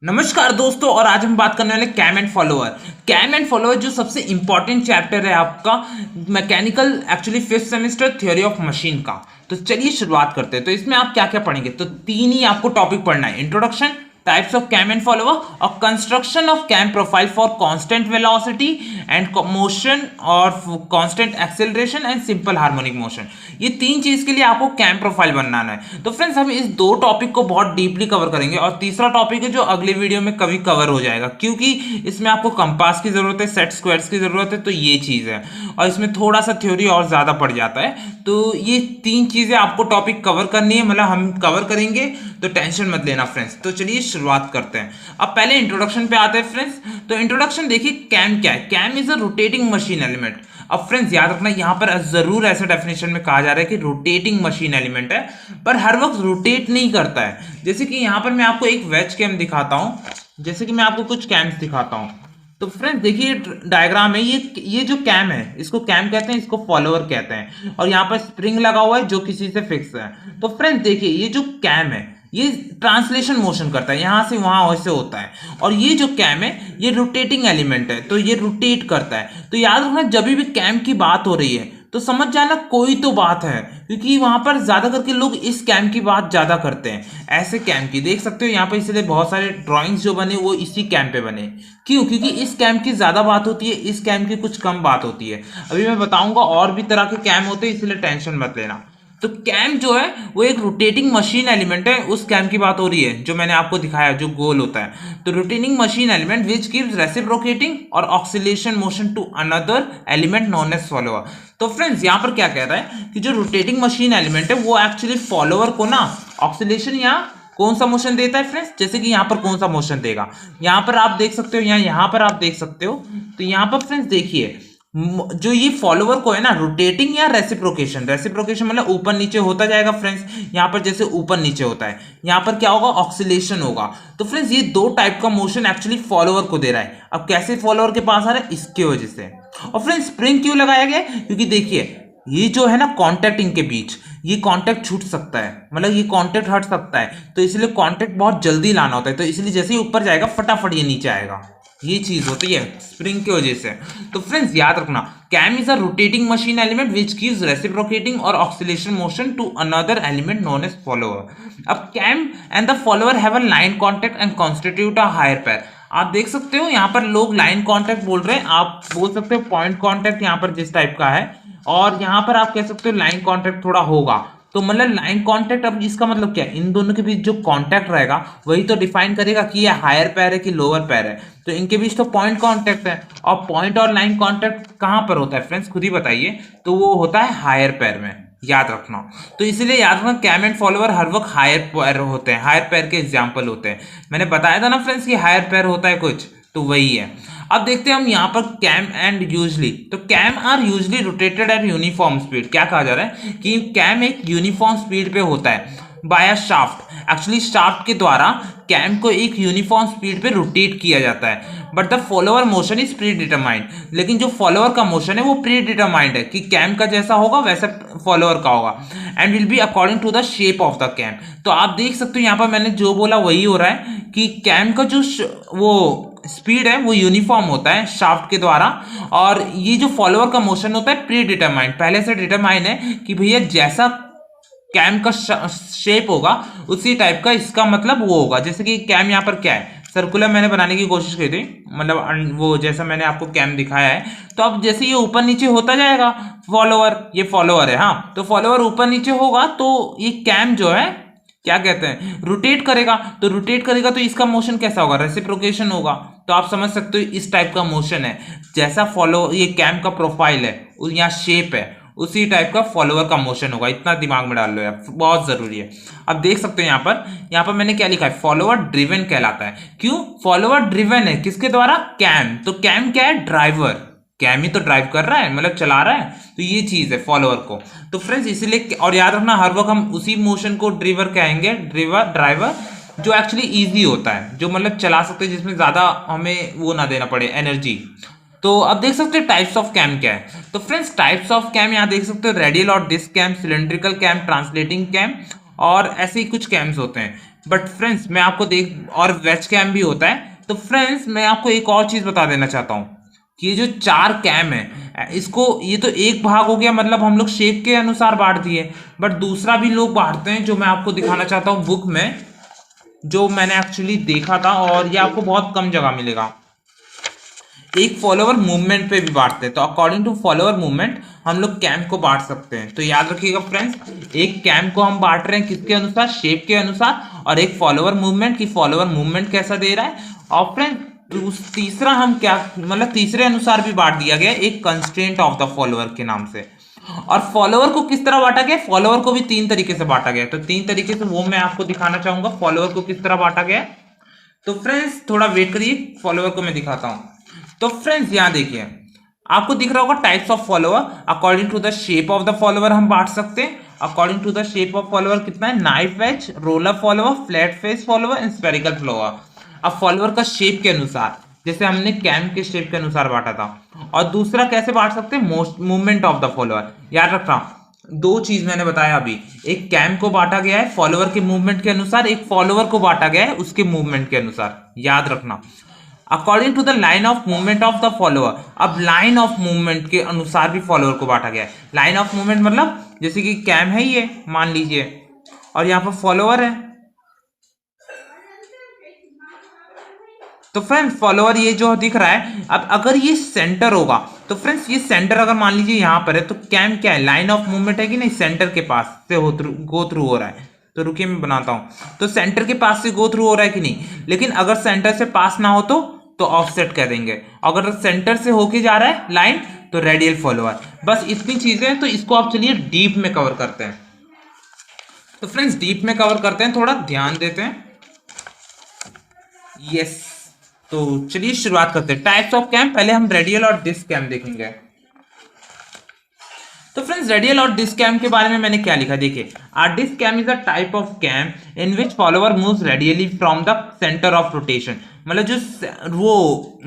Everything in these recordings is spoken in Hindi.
नमस्कार दोस्तों। और आज हम बात करने वाले कैम एंड फॉलोअर जो सबसे इंपॉर्टेंट चैप्टर है आपका mechanical actually fifth semester theory of machine का। तो चलिए शुरुआत करते हैं। तो इसमें आप क्या क्या पढ़ेंगे, तो तीन ही आपको टॉपिक पढ़ना है: introduction, types of cam and follower और construction of cam profile for constant velocity and motion और constant acceleration and simple harmonic motion. ये तीन चीज के लिए आपको कैम प्रोफाइल बनाना है। तो फ्रेंड्स हम इस दो टॉपिक को बहुत डीपली कवर करेंगे और तीसरा टॉपिक है जो अगले वीडियो में कभी कवर हो जाएगा, क्योंकि इसमें आपको कंपास की जरूरत है, सेट स्क्वायर्स की जरूरत है। तो ये चीज है और इसमें थोड़ा सा थ्योरी और ज्यादा पड़ जाता है। तो ये तीन चीजें आपको टॉपिक कवर करनी है, मतलब हम कवर करेंगे, तो टेंशन मत लेना फ्रेंड्स। तो चलिए शुरुआत करते हैं। अब पहले इंट्रोडक्शन पे आते हैं फ्रेंड्स। तो इंट्रोडक्शन देखिए, कैम क्या है। Cam is a rotating machine element. अब फ्रेंड्स याद रखना, यहां पर जरूर ऐसा डेफिनेशन में कहा जा रहा है कि रोटेटिंग मशीन एलिमेंट है, पर हर वक्त रोटेट नहीं करता है। जैसे कि यहां पर मैं आपको एक वेज कैम दिखाता हूं, जैसे कि मैं आपको कुछ कैम्स दिखाता हूं। तो फ्रेंड्स देखिए डायग्राम है, ये जो कैम है इसको कैम कहते हैं, इसको फॉलोअर कहते हैं, और यहाँ पर स्प्रिंग लगा हुआ है जो किसी से फिक्स है। तो फ्रेंड्स देखिए, ये जो कैम है ये ट्रांसलेशन मोशन करता है, यहां से वहां वैसे होता है। और ये जो कैम है ये रोटेटिंग एलिमेंट है, तो ये रोटेट करता है। तो याद रखना, जब भी कैम की बात हो रही है तो समझ जाना कोई तो बात है, क्योंकि वहां पर ज्यादा करके लोग इस कैम की बात ज्यादा करते हैं। ऐसे कैम की देख सकते हो यहाँ पर, इसलिए बहुत सारे ड्राइंग्स जो बने वो इसी कैम पे बने। क्यों? क्योंकि इस कैम की ज्यादा बात होती है, इस कैम की कुछ कम बात होती है। अभी मैं बताऊंगा और भी तरह के कैम होते हैं, इसलिए टेंशन मत लेना। तो कैम जो है वो एक रोटेटिंग मशीन एलिमेंट है। उस कैम की बात हो रही है जो मैंने आपको दिखाया, जो गोल होता है। तो rotating machine element which gives reciprocating और oscillation motion to another element known as follower. तो फ्रेंड्स यहाँ पर क्या कह रहा है कि जो रोटेटिंग मशीन एलिमेंट है वो एक्चुअली फॉलोअर को ना ऑक्सीलेशन या कौन सा मोशन देता है फ्रेंड्स, जैसे कि यहाँ पर कौन सा मोशन देगा, यहाँ पर आप देख सकते हो, यहाँ पर आप देख सकते हो। तो यहाँ पर फ्रेंड्स देखिए, जो ये फॉलोवर को है ना, रोटेटिंग या रेसिप्रोकेशन, रेसिप्रोकेशन मतलब ऊपर नीचे होता जाएगा फ्रेंड्स। यहाँ पर जैसे ऊपर नीचे होता है, यहाँ पर क्या होगा, ऑक्सीलेशन होगा। तो फ्रेंड्स ये दो टाइप का मोशन एक्चुअली फॉलोवर को दे रहा है। अब कैसे फॉलोवर के पास आ रहा है, इसके वजह से। और फ्रेंड्स स्प्रिंग क्यों लगाया गया, क्योंकि देखिए ये जो है ना कॉन्टैक्ट, इनके बीच ये कॉन्टैक्ट छूट सकता है, मतलब ये कॉन्टैक्ट हट सकता है। तो इसलिए कॉन्टैक्ट बहुत जल्दी लाना होता है, तो इसलिए जैसे ही ऊपर जाएगा फटाफट ये नीचे आएगा। ये चीज होती है स्प्रिंग की वजह से। तो फ्रेंड्स याद रखना, cam is a rotating machine element which gives reciprocating और oscillation motion to another element known as follower. अब cam and the follower have a line contact and constitute a higher pair. आप देख सकते हो यहाँ पर लोग लाइन कॉन्टैक्ट बोल रहे हैं, आप बोल सकते हो पॉइंट कॉन्टैक्ट यहाँ पर जिस टाइप का है, और यहाँ पर आप कह सकते हो लाइन कॉन्टैक्ट थोड़ा होगा। तो मतलब लाइन कांटेक्ट, अब इसका मतलब क्या है, इन दोनों के बीच जो कांटेक्ट रहेगा वही तो डिफाइन करेगा कि ये हायर पैर है कि लोअर पैर है। तो इनके बीच तो पॉइंट कांटेक्ट है, और पॉइंट और लाइन कांटेक्ट कहां पर होता है फ्रेंड्स, खुद ही बताइए। तो वो होता है हायर पैर में, याद रखना। तो इसलिए याद रखना, कैम एंड फॉलोअर हर वक्त हायर पैर होते हैं, हायर पैर के एग्जाम्पल होते हैं। मैंने बताया था ना फ्रेंड्स कि हायर पैर होता है कुछ, तो वही है। अब देखते हैं हम यहाँ पर कैम एंड यूजली। तो cam are usually rotated at uniform speed. क्या कहा जा रहा है कि कैम एक यूनिफॉर्म स्पीड पे होता है बाय शाफ्ट। एक्चुअली शाफ्ट के द्वारा कैम को एक यूनिफॉर्म स्पीड पे रोटेट किया जाता है। But the follower motion is pre determined. लेकिन जो फॉलोअर का मोशन है वो प्री डिटरमाइंड है, कि कैम का जैसा होगा वैसा फॉलोअर का होगा, and will be according to the shape of the cam. तो आप देख सकते हो यहाँ पर मैंने जो बोला वही हो रहा है कि कैम का जो वो स्पीड है वो यूनिफॉर्म होता है शाफ्ट के द्वारा, और ये जो फॉलोअर का मोशन होता है प्री डिटरमाइंड, पहले से डिटरमाइन है कि भैया जैसा कैम का शेप होगा उसी टाइप का इसका मतलब वो होगा। जैसे कि कैम यहाँ पर क्या है, सर्कुलर मैंने बनाने की कोशिश की थी, मतलब वो जैसा मैंने आपको कैम दिखाया है। तो अब जैसे ये ऊपर नीचे होता जाएगा फॉलोअर, ये फॉलोअर है, हाँ, तो फॉलोअर ऊपर नीचे होगा तो ये कैम जो है क्या कहते हैं, रोटेट करेगा। तो रोटेट करेगा तो इसका मोशन कैसा होगा, रेसिप्रोकेशन होगा। तो आप समझ सकते हो इस टाइप का मोशन है, जैसा फॉलो ये कैम का प्रोफाइल है, यहाँ शेप है, उसी टाइप का फॉलोअर का मोशन होगा। इतना दिमाग में डाल लो यार, बहुत जरूरी है। अब देख सकते हो यहाँ पर मैंने क्या लिखा है, फॉलोअर ड्रिवन कहलाता है। क्यों फॉलोअर ड्रिवन है, किसके द्वारा, कैम। तो कैम क्या है, ड्राइवर, कैम ही तो ड्राइव कर रहा है, मतलब चला रहा है। तो ये चीज है फॉलोअर को। तो फ्रेंड्स इसलिए, और याद रखना हर वक्त हम उसी मोशन को ड्रिवर कहेंगे, ड्राइवर जो एक्चुअली इजी होता है, जो मतलब चला सकते हैं, जिसमें ज्यादा हमें वो ना देना पड़े एनर्जी। तो अब देख सकते हो टाइप्स ऑफ कैम क्या है। तो फ्रेंड्स टाइप्स ऑफ कैम यहाँ देख सकते हो, रेडियल और disc cam, cylindrical cam, translating cam, और ऐसे ही कुछ कैम्स होते हैं। बट फ्रेंड्स मैं आपको और वेज कैम भी होता है। तो फ्रेंड्स मैं आपको एक और चीज बता देना चाहता हूँ कि ये जो 4 कैम है, इसको ये तो एक भाग हो गया, मतलब हम लोग शेप के अनुसार बांट दिए, बट दूसरा भी लोग बांटते हैं जो मैं आपको दिखाना चाहता हूँ बुक में, जो मैंने एक्चुअली देखा था, और ये आपको बहुत कम जगह मिलेगा। एक फॉलोअर मूवमेंट पे भी बांटते हैं। तो अकॉर्डिंग टू फॉलोअर मूवमेंट हम लोग कैम को बांट सकते हैं। तो याद रखिएगा फ्रेंड्स, एक कैम को हम बांट रहे हैं किसके अनुसार, शेप के अनुसार, और एक फॉलोअर मूवमेंट की फॉलोअर मूवमेंट कैसा दे रहा है। और फ्रेंड तीसरा हम क्या, मतलब तीसरे अनुसार भी बांट दिया गया एक कंस्ट्रेंट ऑफ द फॉलोअर के नाम से। और फॉलोअर को किस तरह बांटा गया, फॉलोअर को भी 3 तरीके से बांटा गया। तो 3 तरीके से वो मैं आपको दिखाना चाहूंगा फॉलोअर को किस तरह बांटा गया। तो फ्रेंड्स थोड़ा वेट करिए, फॉलोअर को मैं दिखाता हूं। तो फ्रेंड्स यहां देखिए, आपको दिख रहा होगा types of follower. According to the shape of the follower हम बांट सकते हैं। According to the shape of follower कितना है, knife edge, roller follower, flat face follower and spherical follower. अब फॉलोअर का शेप के अनुसार, जैसे हमने कैम के शेप के अनुसार बांटा था। और दूसरा कैसे बांट सकते हैं, मूवमेंट ऑफ द फॉलोअर। याद रखना, 2 चीज मैंने बताया अभी, एक कैम को बांटा गया है फॉलोअर के मूवमेंट के अनुसार, एक फॉलोअर को बांटा गया है उसके मूवमेंट के अनुसार। याद रखना, according to the line of movement of the follower. अब लाइन ऑफ मूवमेंट के अनुसार भी फॉलोअर को बांटा गया है। लाइन ऑफ मूवमेंट मतलब जैसे कि कैम है ये मान लीजिए, और यहाँ पर फॉलोअर है। तो फ्रेंड्स फॉलोअर ये जो दिख रहा है, अब अगर ये सेंटर होगा तो फ्रेंड्स ये सेंटर अगर मान लीजिए यहाँ पर है, तो कैम क्या है, लाइन ऑफ मूवमेंट है कि नहीं, सेंटर के पास से गो थ्रू हो रहा है। तो रुकिए मैं बनाता हूं। तो सेंटर के पास से गो थ्रू हो रहा है कि नहीं, लेकिन अगर सेंटर से पास ना हो तो ऑफसेट कह देंगे। अगर सेंटर से होके जा रहा है लाइन तो रेडियल फॉलोअर। बस इतनी चीजें हैं। तो इसको आप चलिए डीप में कवर करते हैं। तो फ्रेंड्स डीप में कवर करते हैं, थोड़ा ध्यान देते हैं। यस, तो चलिए शुरुआत करते हैं। टाइप्स ऑफ कैम, पहले हम रेडियल और डिस्क कैम देखेंगे। तो फ्रेंड्स रेडियल और डिस्क कैम के बारे में मैंने क्या लिखा देखिए, disc cam is a type of cam in which follower moves radially from the centre of rotation. मतलब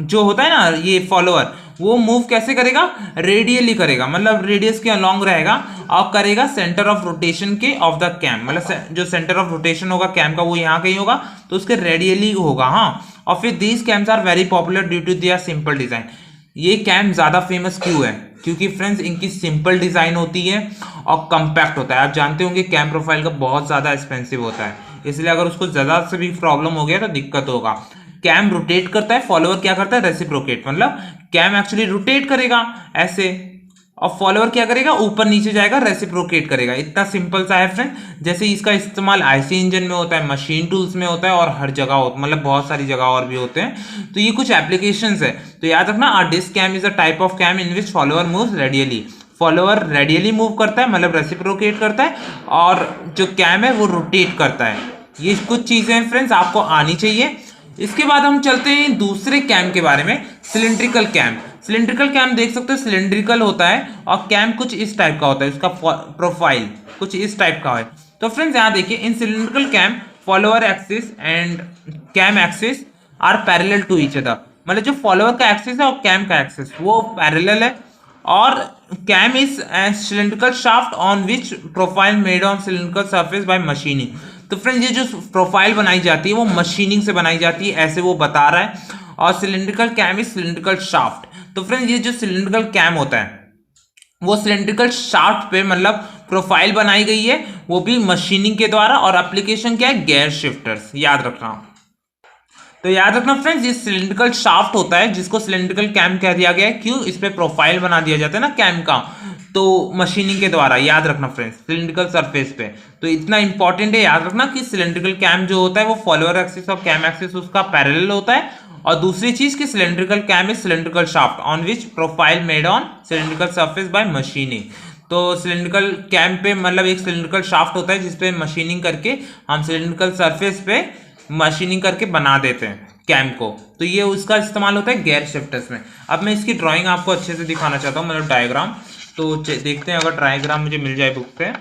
जो होता है ना ये फॉलोअर, वो मूव कैसे करेगा, रेडियली करेगा, मतलब रेडियस के अलॉन्ग रहेगा और करेगा सेंटर ऑफ रोटेशन के ऑफ द कैम। मतलब जो सेंटर ऑफ रोटेशन होगा कैम का वो यहाँ कहीं होगा, तो उसके रेडियली होगा। हाँ, और फिर these cams are very popular due to their simple design. ये कैम ज्यादा फेमस क्यों है, क्योंकि फ्रेंड्स इनकी सिंपल डिजाइन होती है और कंपैक्ट होता है। आप जानते होंगे कैम प्रोफाइल का बहुत ज्यादा एक्सपेंसिव होता है, इसलिए अगर उसको ज्यादा से भी प्रॉब्लम हो गया तो दिक्कत होगा। कैम रोटेट करता है, फॉलोअर क्या करता है, रेसिप्रोकेट, मतलब कैम एक्चुअली रोटेट करेगा ऐसे, और फॉलोअर क्या करेगा, ऊपर नीचे जाएगा, रेसिप्रोकेट करेगा। इतना सिंपल सा है फ्रेंड। जैसे इसका इस्तेमाल आईसी इंजन में होता है, मशीन टूल्स में होता है, और हर जगह होता है, मतलब बहुत सारी जगह और भी होते हैं। तो ये कुछ एप्लीकेशंस है। तो याद रखना, a disc cam is a type of cam in which follower moves radially. Follower radially move करता है, मतलब रेसिप्रोकेट करता है, और जो कैम है वो रोटेट करता है। ये कुछ चीजें हैं फ्रेंड्स आपको आनी चाहिए। इसके बाद हम चलते हैं दूसरे कैम के बारे में, सिलिंड्रिकल कैम। सिलिंड्रिकल कैम देख सकते हो, सिलिंड्रिकल होता है और कैम कुछ इस टाइप का होता है, इसका प्रोफाइल कुछ इस टाइप का है। तो फ्रेंड्स यहाँ देखिए, in cylindrical cam follower axis and cam axis are parallel to each other. मतलब जो फॉलोअर का एक्सिस है और कैम का एक्सिस वो पैरेलल है। और cam is cylindrical shaft on which profile made on cylindrical surface by machining. तो फ्रेंड्स ये जो प्रोफाइल बनाई जाती है वो मशीनिंग से बनाई जाती है, ऐसे वो बता रहा है। और cylindrical cam is cylindrical shaft. तो फ्रेंड्स ये जो सिलिंड्रिकल कैम होता है वो सिलिंड्रिकल शाफ्ट पे मतलब प्रोफाइल बनाई गई है, वो भी मशीनिंग के द्वारा। और एप्लीकेशन क्या है, गेयर शिफ्टर्स। याद रखना, तो याद रखना फ्रेंड्स, ये सिलिंड्रिकल शाफ्ट होता है जिसको सिलिंड्रिकल कैम कह दिया गया है। क्यों, इस पे प्रोफाइल बना दिया जाता है ना कैम का, तो मशीनिंग के द्वारा। याद रखना फ्रेंड्स, सिलिंड्रिकल सरफेस पे। तो इतना इंपॉर्टेंट है याद रखना कि सिलिंड्रिकल कैम जो होता है वो फॉलोअर एक्सिस और कैम एक्सिस उसका पैरेलल होता है। और दूसरी चीज कि cylindrical cam is cylindrical shaft on which profile made on cylindrical surface by machining. तो सिलिंड्रिकल कैम पे मतलब एक सिलिंड्रिकल शाफ्ट होता है जिसपे मशीनिंग करके हम सिलिंड्रिकल सरफेस पे मशीनिंग करके बना देते हैं कैम को। तो ये उसका इस्तेमाल होता है गेयर शिफ्टर्स में। अब मैं इसकी ड्राइंग आपको अच्छे से दिखाना चाहता हूँ, मतलब डायग्राम। तो देखते हैं अगर डायग्राम मुझे मिल जाए बुक पे।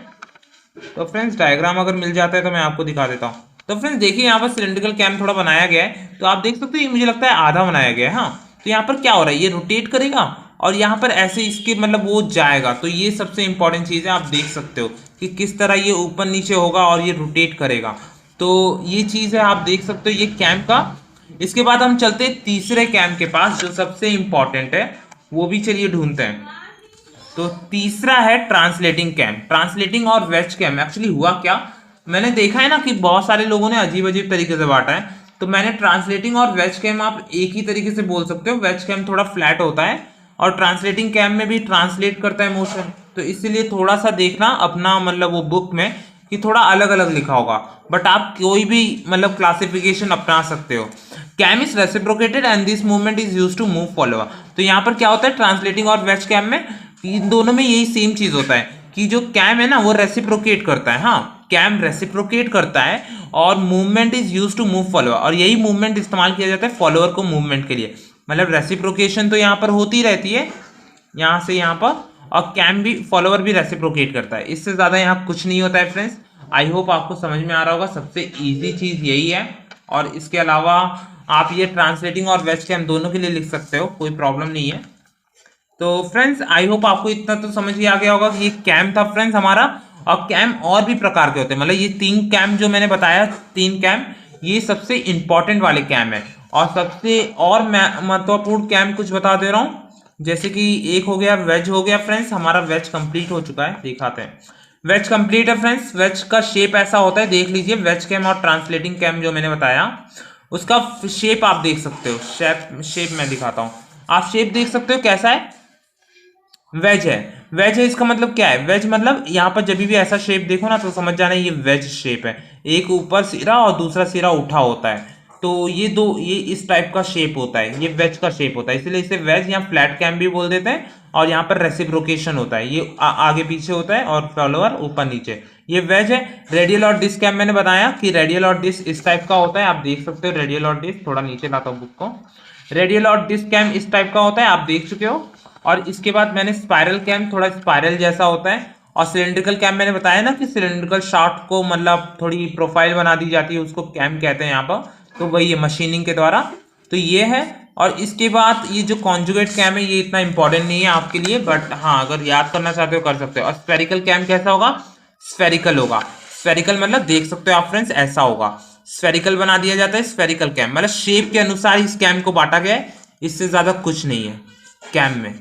तो फ्रेंड्स डायग्राम अगर मिल जाता है तो मैं आपको दिखा देता हूँ। तो फ्रेंड्स देखिए यहाँ पर सिलिंड्रिकल कैम थोड़ा बनाया गया है, तो आप देख सकते हो मुझे लगता है आधा बनाया गया है। हाँ, तो यहाँ पर क्या हो रहा है, ये रोटेट करेगा और यहाँ पर ऐसे इसके मतलब वो जाएगा। तो ये सबसे इंपॉर्टेंट चीज़ है, आप देख सकते हो कि किस तरह ये ऊपर नीचे होगा और ये रोटेट करेगा। तो ये चीज है, आप देख सकते हो ये कैम का। इसके बाद हम चलते हैं तीसरे कैम के पास जो सबसे इंपॉर्टेंट है, वो भी चलिए ढूंढते हैं। तो तीसरा है ट्रांसलेटिंग कैम। ट्रांसलेटिंग और वेज कैम एक्चुअली हुआ क्या, मैंने देखा है ना कि बहुत सारे लोगों ने अजीब अजीब तरीके से बांटा है। तो मैंने ट्रांसलेटिंग और वेज कैम आप एक ही तरीके से बोल सकते हो। वेज कैम थोड़ा फ्लैट होता है और ट्रांसलेटिंग कैम में भी ट्रांसलेट करता है मोशन, तो इसीलिए थोड़ा सा देखना अपना मतलब वो बुक में कि थोड़ा अलग अलग लिखा होगा, बट आप कोई भी मतलब क्लासिफिकेशन अपना सकते हो। Cam is reciprocated and this movement is used to move follower. तो यहाँ पर क्या होता है ट्रांसलेटिंग और वेज कैम में, इन दोनों में यही सेम चीज होता है कि जो कैम है ना वो रेसिप्रोकेट करता है। हाँ, कैम रेसिप्रोकेट करता है और movement is used to move follower, और यही मूवमेंट इस्तेमाल किया जाता है फॉलोअर को मूवमेंट के लिए। मतलब रेसिप्रोकेशन तो यहाँ पर होती रहती है यहाँ से यहाँ पर, और कैम भी फॉलोअर भी रेसिप्रोकेट करता है। इससे ज्यादा यहाँ कुछ नहीं होता है फ्रेंड्स। आई होप आपको समझ में आ रहा होगा, सबसे इजी चीज यही है। और इसके अलावा आप ये ट्रांसलेटिंग और वेज कैम दोनों के लिए लिख सकते हो, कोई प्रॉब्लम नहीं है। तो फ्रेंड्स आई होप आपको इतना तो समझ ही आ गया होगा कि ये कैम था फ्रेंड्स हमारा। और कैम और भी प्रकार के होते हैं, मतलब ये 3 कैम जो मैंने बताया, 3 कैम ये सबसे इंपॉर्टेंट वाले कैम है। और सबसे और महत्वपूर्ण कैम कुछ बता दे रहा हूँ, जैसे कि एक हो गया वेज हो गया फ्रेंड्स, हमारा वेज कंप्लीट हो चुका है, दिखाते हैं। वेज कंप्लीट है फ्रेंड्स। वेज का शेप ऐसा होता है, देख लीजिए वेज कैम और ट्रांसलेटिंग कैम जो मैंने बताया उसका शेप आप देख सकते हो। शेप मैं दिखाता हूँ, आप शेप देख सकते हो कैसा है, वेज है। वेज है इसका मतलब क्या है, वेज मतलब यहाँ पर जब भी ऐसा शेप देखो ना तो समझ जाना ये वेज शेप है। एक ऊपर सिरा और दूसरा सिरा उठा होता है, तो ये इस टाइप का शेप होता है, ये वेज का शेप होता है, इसलिए इसे वेज या फ्लैट कैम भी बोल देते हैं। और यहाँ पर रेसिप्रोकेशन होता है, ये आगे पीछे होता है और फॉलोअर ऊपर नीचे, ये वेज है। रेडियल और डिस्क कैम मैंने बताया कि रेडियल और डिस्क इस टाइप का होता है, आप देख सकते हो रेडियल और डिस्क। थोड़ा नीचे लाता हूँ बुक को, रेडियल और डिस्क कैम इस टाइप का होता है, आप देख चुके हो। और इसके बाद मैंने स्पाइरल कैम, थोड़ा स्पाइरल जैसा होता है। और सिलेंड्रिकल कैम मैंने बताया ना कि सिलेंड्रिकल शाफ्ट को मतलब थोड़ी प्रोफाइल बना दी जाती है, उसको कैम कहते हैं यहाँ पर, तो वही है मशीनिंग के द्वारा। तो ये है। और इसके बाद ये जो कॉन्जुगेट कैम है ये इतना इंपॉर्टेंट नहीं है आपके लिए, बट हाँ अगर याद करना चाहते हो कर सकते हो। और स्फेरिकल कैम कैसा होगा, स्फेरिकल होगा। स्फेरिकल मतलब देख सकते हो आप फ्रेंड्स ऐसा होगा, स्फेरिकल बना दिया जाता है स्फेरिकल कैम, मतलब शेप के अनुसार इस कैम को बांटा गया है, इससे ज्यादा कुछ नहीं है कैम में।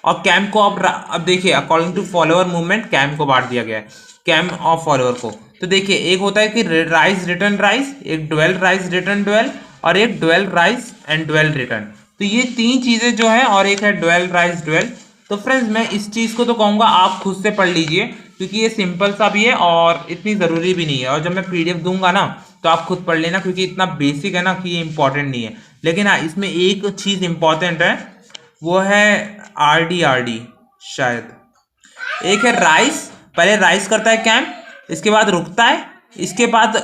और कैम को अब देखिए according to follower movement cam को बांट दिया गया है, कैम और फॉलोअर को। तो देखिए एक होता है कि राइज रिटर्न राइज, एक ड्वेल राइज रिटर्न ड्वेल, और एक dwell rise and dwell return. तो ये 3 चीजें जो है, और एक है ड्वेल राइज ड्वेल। तो फ्रेंड्स मैं इस चीज को तो कहूंगा आप खुद से पढ़ लीजिए, क्योंकि ये सिंपल सा भी है और इतनी जरूरी भी नहीं है। और जब मैं पीडीएफ दूंगा ना तो आप खुद पढ़ लेना, क्योंकि इतना बेसिक है ना कि ये इंपॉर्टेंट नहीं है। लेकिन हाँ इसमें एक चीज इंपॉर्टेंट है, वो है आरडी शायद। एक है राइस, पहले राइस करता है कैम, इसके बाद रुकता है, इसके बाद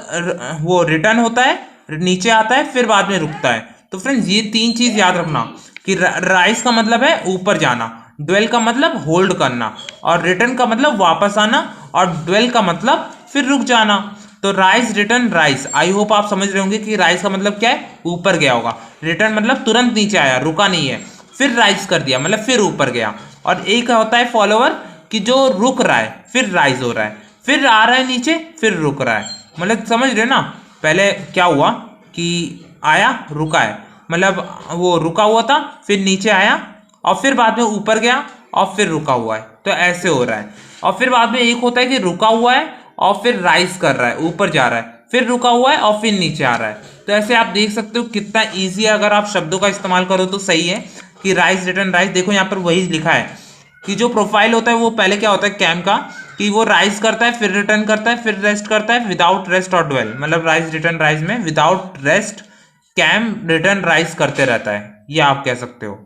वो रिटर्न होता है, नीचे आता है, फिर बाद में रुकता है। तो फ्रेंड्स ये 3 चीज याद रखना कि राइस का मतलब है ऊपर जाना, ड्वेल का मतलब होल्ड करना, और रिटर्न का मतलब वापस आना, और ड्वेल का मतलब फिर रुक जाना। तो rice return rice, I hope आप समझ रहे होंगे कि राइस का मतलब क्या है, ऊपर गया होगा। रिटर्न मतलब तुरंत नीचे आया, रुका नहीं है, फिर राइज कर दिया मतलब फिर ऊपर गया। और एक होता है फॉलोअर कि जो रुक रहा है फिर राइज हो रहा है, फिर आ रहा है नीचे, फिर रुक रहा है। मतलब समझ रहे ना, पहले क्या हुआ कि आया रुका है, मतलब वो रुका हुआ था, फिर नीचे आया, और फिर बाद में ऊपर गया, और फिर रुका हुआ है, तो ऐसे हो रहा है। और फिर बाद में एक होता है कि रुका हुआ है और फिर राइज कर रहा है, ऊपर जा रहा है, फिर रुका हुआ है और फिर नीचे आ रहा है। तो ऐसे आप देख सकते हो कितना ईजी है, अगर आप शब्दों का इस्तेमाल करो तो सही है कि राइज रिटर्न राइज। देखो यहाँ पर वही लिखा है कि जो प्रोफाइल होता है वो पहले क्या होता है कैम का, कि वो राइज करता है, फिर रिटर्न करता है, फिर रेस्ट करता है विदाउट रेस्ट और ड्वेल। मतलब राइज रिटर्न राइज में without rest cam return rise करते रहता है, ये आप कह सकते हो।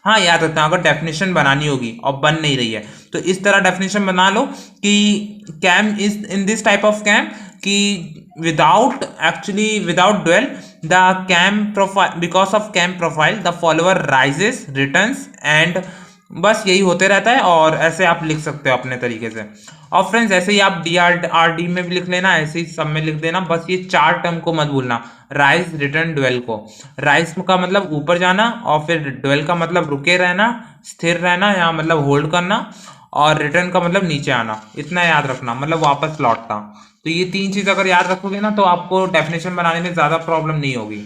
हाँ याद रखना, अगर डेफिनेशन बनानी होगी और बन नहीं रही है तो इस तरह डेफिनेशन बना लो कि cam is in this type of cam कि without dwell the cam profile, because of cam profile the follower rises returns and, बस यही होते रहता है। और ऐसे आप लिख सकते हो अपने तरीके से। और फ्रेंड्स ऐसे ही आप DRD में भी लिख लेना, ऐसे ही सब में लिख देना, बस ये 4 टर्म को मत भूलना। राइज रिटर्न ड्वेल को, राइज का मतलब ऊपर जाना, और फिर ड्वेल का मतलब रुके रहना, स्थिर रहना या मतलब होल्ड करना, और रिटर्न का मतलब नीचे आना, इतना याद रखना, मतलब वापस लौटना। तो तो ये 3 चीज अगर याद रखोगे ना तो आपको डेफिनेशन बनाने में ज्यादा प्रॉब्लम नहीं होगी।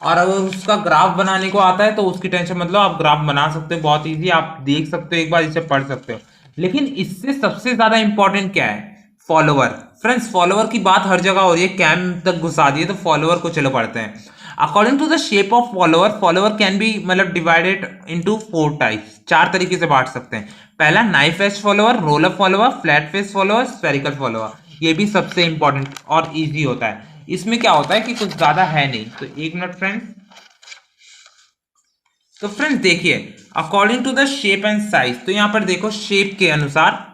और अगर उसका ग्राफ बनाने को आता है तो उसकी टेंशन मतलब, आप ग्राफ बना सकते हो बहुत इजी, आप देख सकते हो, एक बार इसे पढ़ सकते हो। लेकिन इससे सबसे ज्यादा इंपॉर्टेंट क्या है? फॉलोवर। फ्रेंड्स फॉलोवर की बात हर जगह हो रही है, कैम तक घुसा दिए, तो फॉलोवर को चलो पढ़ते हैं। According to the shape of follower, follower can be मतलब डिवाइडेड इनटू 4 टाइप्स, 4 तरीके से बांट सकते हैं। पहला knife edge follower, roller follower, flat face follower, spherical follower. ये भी सबसे इंपॉर्टेंट और इजी होता है। इसमें क्या होता है कि कुछ ज्यादा है नहीं। तो एक मिनट फ्रेंड्स, तो फ्रेंड्स देखिए according to the shape and size, तो यहां पर देखो शेप के अनुसार,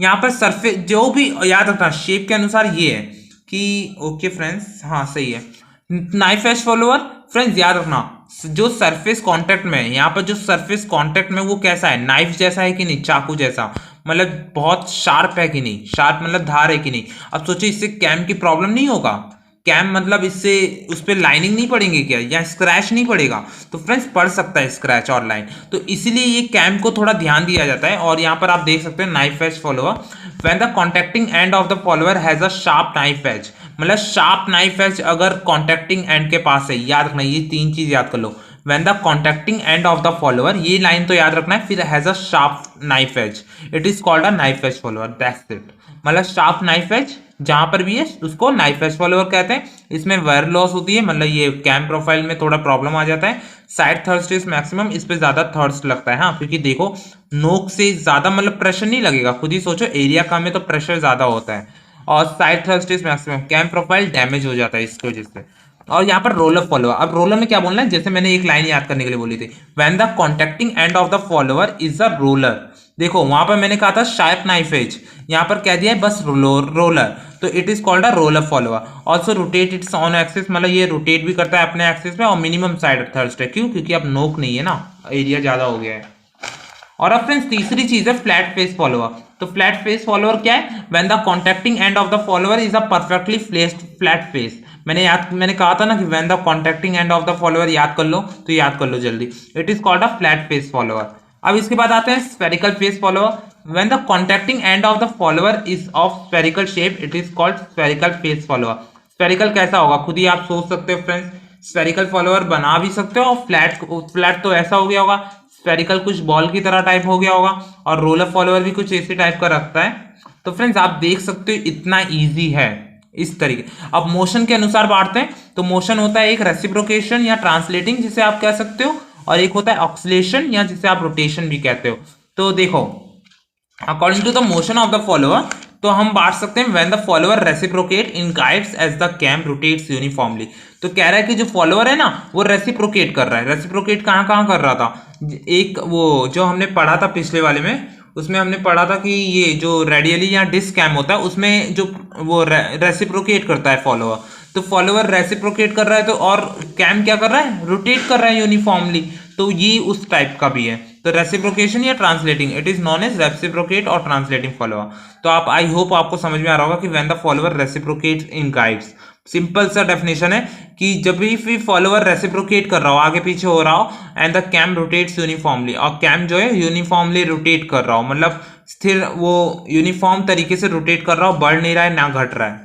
यहां पर सरफेस जो भी याद रखना शेप के अनुसार ये है कि ओके फ्रेंड्स, हाँ सही है। नाइफ एज फॉलोअर फ्रेंड्स याद रखना जो सरफेस कांटेक्ट में है, यहाँ पर जो सरफेस कांटेक्ट में वो कैसा है, नाइफ जैसा है कि नहीं, चाकू जैसा, मतलब बहुत शार्प है कि नहीं, शार्प मतलब धार है कि नहीं। अब सोचिए इससे कैम की प्रॉब्लम नहीं होगा, कैम मतलब इससे उस पर लाइनिंग नहीं पड़ेंगे क्या, या स्क्रैच नहीं पड़ेगा? तो फ्रेंड्स पड़ सकता है स्क्रैच और लाइन, तो इसीलिए ये कैम को थोड़ा ध्यान दिया जाता है। और यहाँ पर आप देख सकते हैं knife edge follower, when the contacting end of the follower has a sharp knife as, मतलब शार्प नाइफ एज अगर कॉन्टेक्टिंग एंड के पास है, याद रखना ये 3 चीज याद कर लो। When the contacting end of the follower, ये लाइन तो याद रखना है, फिर has a sharp knife edge, it is called a knife edge follower, that's it. मतलब शार्प नाइफ एज जहां पर भी है उसको नाइफ एज फॉलोअर कहते हैं। इसमें वायर लॉस होती है, मतलब ये कैम प्रोफाइल में थोड़ा प्रॉब्लम आ जाता है। साइड थर्स्ट इज मैक्सिमम, इस पे ज्यादा थर्स्ट लगता है, हाँ क्योंकि देखो नोक से ज्यादा मतलब प्रेशर नहीं लगेगा, खुद ही सोचो एरिया कम है तो प्रेशर ज्यादा होता है। और side thrust is maximum, cam profile damage हो जाता है इसकी वजह से। और यहाँ पर रोलर फॉलोअर, अब रोलर में क्या बोलना है, जैसे मैंने एक लाइन याद करने के लिए बोली थी, when the contacting end of the follower is a roller. देखो वहां पर मैंने कहा था शार्प नाइफ एज, यहाँ पर कह दिया है बस रोलर, तो it is called a roller follower. Also rotate it's on axis, मतलब ये रोटेट भी करता है अपने एक्सिस में, और मिनिमम साइड थर्स्ट है, क्यों? क्योंकि अब नोक नहीं है ना, एरिया ज्यादा हो गया है। और अब फ्रेंड्स तीसरी चीज है फ्लैट फेस फॉलोअर। तो फ्लैट फेस फॉलोअर क्या है? When the contacting end of the follower is a perfectly placed flat face. मैंने कहा था ना कि when the contacting end of the follower, याद कर लो, तो याद कर लो जल्दी, it is called a flat face follower. अब इसके बाद आते हैं spherical face follower. When the contacting end of the follower is of spherical shape, it is called spherical face follower. Spherical कैसा होगा खुद ही आप सोच सकते हो फ्रेंड्स, स्फेरिकल फॉलोअर बना भी सकते हो, और फ्लैट तो ऐसा हो गया होगा, स्फेरिकल कुछ बॉल की तरह टाइप हो गया होगा, और रोलर फॉलोअर भी कुछ ऐसे टाइप का रखता है। तो फ्रेंड्स आप देख सकते हो इतना इजी है इस तरीके। अब मोशन के अनुसार बांटते हैं, तो मोशन होता है एक रेसिप्रोकेशन या ट्रांसलेटिंग जिसे आप कह सकते हो, और एक होता है ऑक्सीलेशन या जिसे आप रोटेशन भी कहते हो। तो देखो according to the motion of the follower, तो हम बांट सकते हैं when the follower reciprocate in guides as the cam rotates uniformly. तो कह रहा है कि जो फॉलोअर है ना वो रेसिप्रोकेट कर रहा है। रेसिप्रोकेट कहाँ कहाँ कर रहा था, एक वो जो हमने पढ़ा था पिछले वाले में, उसमें हमने पढ़ा था कि ये जो रेडियली या डिस्क कैम होता है उसमें जो वो रेसिप्रोकेट करता है फॉलोअर, तो फॉलोअर रेसिप्रोकेट कर रहा है, तो और कैम क्या कर रहा है, रोटेट कर रहा है यूनिफॉर्मली। तो ये उस टाइप का भी है, तो रेसिप्रोकेशन या translating, it is non as reciprocate और ट्रांसलेटिंग फॉलोअर। तो आप आई होप आपको समझ में आ रहा होगा कि when the follower reciprocate in guides, simple सा डेफिनेशन है कि जब भी फॉलोअर रेसिप्रोकेट कर रहा हो, आगे पीछे हो रहा हो, and the cam rotates uniformly, और कैम जो है यूनिफॉर्मली रोटेट कर रहा हो, मतलब स्थिर वो यूनिफॉर्म तरीके से रोटेट कर रहा हो, बढ़ नहीं रहा है ना घट रहा है।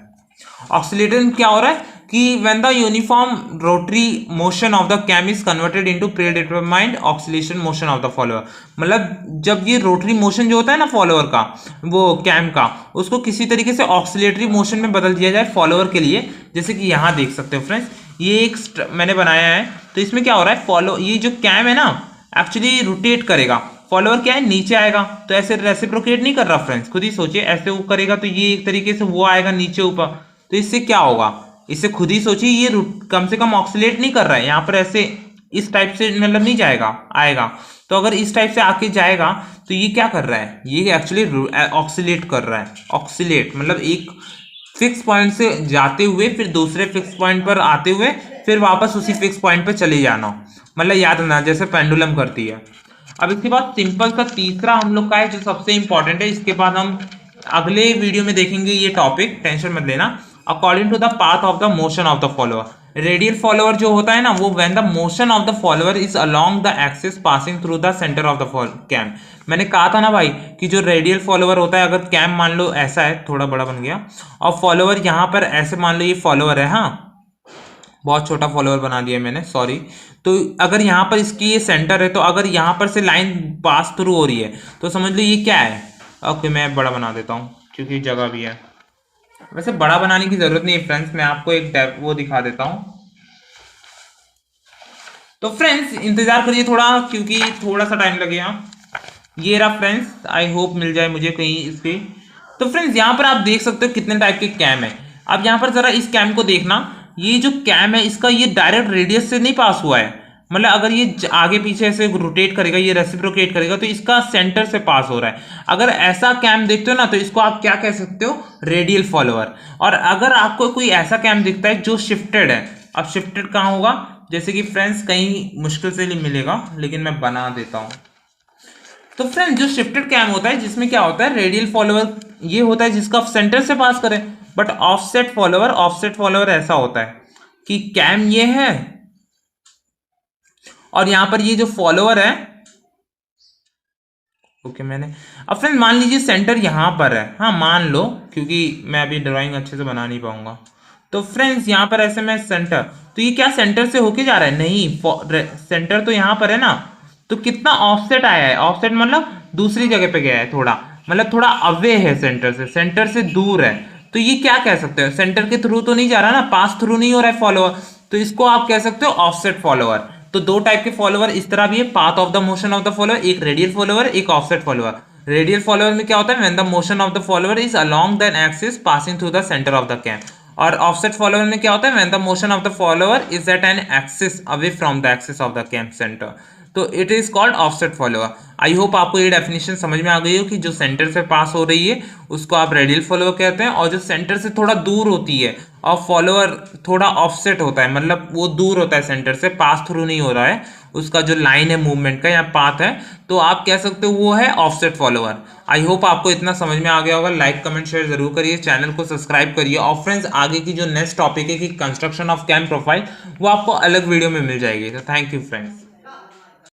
ऑक्सीलेटर क्या हो रहा है कि when the uniform rotary motion of the cam is converted into predetermined oscillation motion of the follower, मतलब जब ये रोटरी मोशन जो होता है ना फॉलोअर का, वो कैम का, उसको किसी तरीके से ऑक्सीलेटरी मोशन में बदल दिया जाए फॉलोअर के लिए। जैसे कि यहाँ देख सकते हो फ्रेंड्स, ये एक मैंने बनाया है, तो इसमें क्या हो रहा है, ये जो कैम है ना एक्चुअली रोटेट करेगा, फॉलोअर क्या है नीचे आएगा, तो ऐसे रेसिप्रोकेट नहीं कर रहा फ्रेंड्स, खुद ही सोचिए, ऐसे वो करेगा तो ये एक तरीके से वो आएगा नीचे ऊपर, तो इससे क्या होगा, इससे खुद ही सोचिए ये कम से कम ऑक्सीलेट नहीं कर रहा है, यहाँ पर ऐसे इस टाइप से मतलब नहीं जाएगा, आएगा। तो अगर इस टाइप से आके जाएगा तो ये क्या कर रहा है, ये एक्चुअली ऑक्सीलेट कर रहा है। ऑक्सीलेट मतलब एक फिक्स पॉइंट से जाते हुए फिर दूसरे फिक्स पॉइंट पर आते हुए फिर वापस उसी फिक्स पॉइंट पर चले जाना, मतलब याद रखना जैसे पेंडुलम करती है। अब इसके बाद सिंपल सा तीसरा हम लोग का है जो सबसे इंपॉर्टेंट है, इसके बाद हम अगले वीडियो में देखेंगे ये टॉपिक, टेंशन मत लेना। According to the path of the motion of the follower, radial follower जो होता है ना वो when the motion of the follower is along the axis passing through the centre of the cam. मैंने कहा था ना भाई कि जो रेडियल फॉलोअर होता है, अगर कैम मान लो ऐसा है, थोड़ा बड़ा बन गया, और फॉलोअर यहाँ पर ऐसे मान लो ये फॉलोअर है, हाँ बहुत छोटा फॉलोअर बना दिया मैंने, सॉरी। तो अगर यहाँ पर इसकी ये सेंटर है, तो अगर यहाँ पर से लाइन पास थ्रू हो रही है तो समझ लो ये क्या है। ओके मैं बड़ा बना देता हूँ क्योंकि जगह भी है। वैसे बड़ा बनाने की जरूरत नहीं है फ्रेंड्स, मैं आपको एक वो दिखा देता हूँ। तो फ्रेंड्स इंतजार करिए थोड़ा, क्योंकि थोड़ा सा टाइम लगेगा। ये रहा फ्रेंड्स, आई होप मिल जाए मुझे कहीं इसकी। तो फ्रेंड्स यहाँ पर आप देख सकते हो कितने टाइप के कैम है। अब यहाँ पर जरा इस कैम को देखना, ये जो कैम है इसका ये डायरेक्ट रेडियस से नहीं पास हुआ है, मतलब अगर ये आगे पीछे ऐसे रोटेट करेगा, ये रेसिप्रोकेट करेगा, तो इसका सेंटर से पास हो रहा है। अगर ऐसा कैम देखते हो ना तो इसको आप क्या कह सकते हो, रेडियल फॉलोअर। और अगर आपको कोई ऐसा कैम दिखता है जो शिफ्टेड है, अब शिफ्टेड कहाँ होगा, जैसे कि फ्रेंड्स कहीं मुश्किल से नहीं मिलेगा, लेकिन मैं बना देता हूँ। तो फ्रेंड जो शिफ्टेड कैम होता है जिसमें क्या होता है, रेडियल फॉलोअर ये होता है जिसका सेंटर से पास करे, बट ऑफसेट फॉलोअर ऐसा होता है कि कैम ये है और यहां पर ये जो फॉलोअर है, ओके मैंने, अब फ्रेंड मान लीजिए सेंटर यहां पर है, हाँ मान लो, क्योंकि मैं अभी ड्राइंग अच्छे से बना नहीं पाऊंगा। तो फ्रेंड्स यहां पर ऐसे मैं सेंटर, तो ये क्या सेंटर से होके जा रहा है, नहीं सेंटर तो यहां पर है ना, तो कितना ऑफसेट आया है, ऑफसेट मतलब दूसरी जगह पे गया है थोड़ा, मतलब थोड़ा अवे है सेंटर से दूर है। तो ये क्या कह सकते हो, सेंटर के थ्रू तो नहीं जा रहा ना, पास थ्रू नहीं हो रहा है फॉलोअर, तो इसको आप कह सकते हो ऑफसेट फॉलोअर। तो दो टाइप के फॉलोअर इस तरह भी है, path of the motion of the follower, एक रेडियल फॉलोअर एक ऑफसेट फॉलोअर। रेडियल फॉलोअर में क्या होता है, when the motion of the follower is along the axis passing through the centre of the cam. और ऑफसेट फॉलोअर में क्या होता है, when the motion of the follower is at an axis away from the axis of the cam centre, तो it is called offset follower. I hope आपको ये डेफिनेशन समझ में आ गई हो कि जो सेंटर से पास हो रही है उसको आप रेडियल फॉलोअर कहते हैं, और जो सेंटर से थोड़ा दूर होती है और फॉलोअर थोड़ा ऑफसेट होता है, मतलब वो दूर होता है सेंटर से, पास थ्रू नहीं हो रहा है, उसका जो लाइन है मूवमेंट का या पाथ है, तो आप कह सकते हो वो है ऑफसेट फॉलोअर। आई होप आपको इतना समझ में आ गया होगा। लाइक कमेंट शेयर जरूर करिए, चैनल को सब्सक्राइब करिए, और फ्रेंड्स आगे की जो नेक्स्ट टॉपिक है कि कंस्ट्रक्शन ऑफ कैम प्रोफाइल, वो आपको अलग वीडियो में मिल जाएगी। तो थैंक यू फ्रेंड्स।